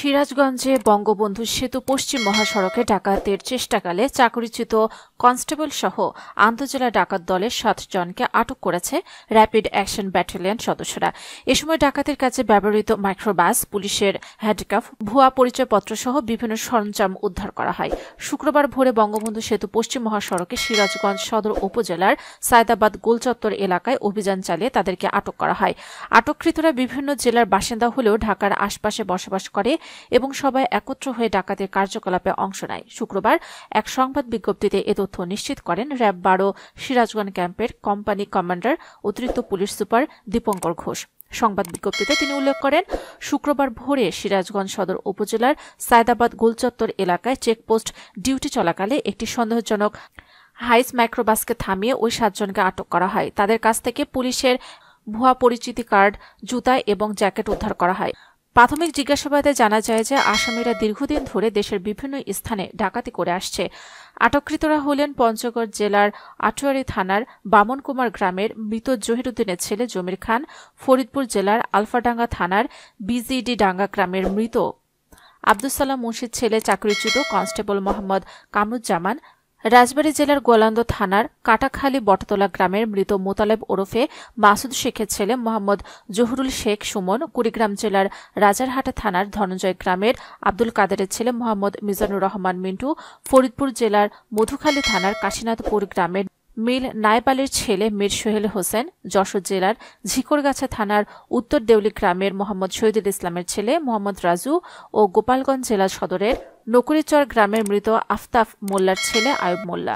সিরাজগঞ্জে বঙ্গবন্ধু সেতু পশ্চিম মহাসড়কে ডাকাতের চেষ্টাকালে চাকরিচ্যুত কনস্টেবল সহ আন্তজেলা ডাকাত দলের 7 জনকে আটক করেছে র্যাপিড অ্যাকশন ব্যাটালিয়ন সদস্যরা। এ সময় ডাকাতের কাছে ব্যবহৃত মাইক্রোবাস, পুলিশের হ্যান্ডকাফ, ভুয়া পরিচয়পত্র সহ বিভিন্ন সরঞ্জাম উদ্ধার করা হয়। শুক্রবার ভোরে বঙ্গবন্ধু সেতু পশ্চিম মহাসড়কে সিরাজগঞ্জ সদর উপজেলার সায়দাবাদ গোলচত্বর এলাকায় অভিযান চালিয়ে তাদেরকে আটক করা হয়। আটককৃতরা বিভিন্ন জেলার বাসিন্দা হলেও ঢাকার আশপাশে বসবাস করে এবং সবাই একত্র হয়ে ডাকাতের কার্যকলাপে অংশ নেয়। শুক্রবার এক সংবাদ বিজ্ঞপ্তিতে এ তথ্য নিশ্চিত করেন র্যাব 12 সিরাজগঞ্জ ক্যাম্পের কোম্পানি কমান্ডার অতিরিক্ত পুলিশ সুপার দীপঙ্কর ঘোষ। সংবাদ বিজ্ঞপ্তিতে তিনি উল্লেখ করেন, শুক্রবার ভোরে সিরাজগঞ্জ সদর উপজেলার সায়দাবাদ গোলচত্বর এলাকায় চেকপোস্ট ডিউটি চলাকালে একটি সন্দেহজনক হাইস মাইক্রোবাসকে থামিয়ে ওই 7 জনকে আটক করা হয়। তাদের কাছ থেকে পুলিশের ভুয়া পরিচিতি কার্ড, জুতা এবং জ্যাকেট উদ্ধার করা হয়। প্রাথমিক জিজ্ঞাসাবাদে জানা যায় যে আসামিরা দীর্ঘদিন ধরে দেশের বিভিন্ন স্থানে ডাকাতি করে আসছে। আটককৃতরা হলেন পঞ্চগড় জেলার আটোয়ারী থানার বামনকুমার গ্রামের মৃত জহিরুদ্দিনের ছেলে জমির খান, ফরিদপুর জেলার আলফাডাঙ্গা থানার বিজিডি ডাঙ্গা গ্রামের মৃত আব্দুস সালাম মুন্সির ছেলে চাকরিচ্যুত কনস্টেবল মোহাম্মদ কামরুজ্জামান, রাজবাড়ী জেলার গোয়ালন্দ থানার কাটাখালী বটতলা গ্রামের মৃত মোতালেব ওরফে মাসুদ শেখের ছেলে মোহাম্মদ জহুরুল শেখ সুমন, কুড়িগ্রাম জেলার রাজারহাটা থানার ধনঞ্জয় গ্রামের আব্দুল কাদেরের ছেলে মোহাম্মদ মিজানুর রহমান মিন্টু, ফরিদপুর জেলার মধুখালী থানার কাশীনাথপুর গ্রামের মিল নায়েব আলীর ছেলে মীর সোহেল হোসেন, যশোর জেলার ঝিকরগাছা থানার উত্তর দেউলি গ্রামের মোহাম্মদ শহীদুল ইসলামের ছেলে মোহাম্মদ রাজু ও গোপালগঞ্জ জেলা সদরের নকুড়িচর গ্রামের মৃত আফতাব মোল্লার ছেলে আয়ুব মোল্লা।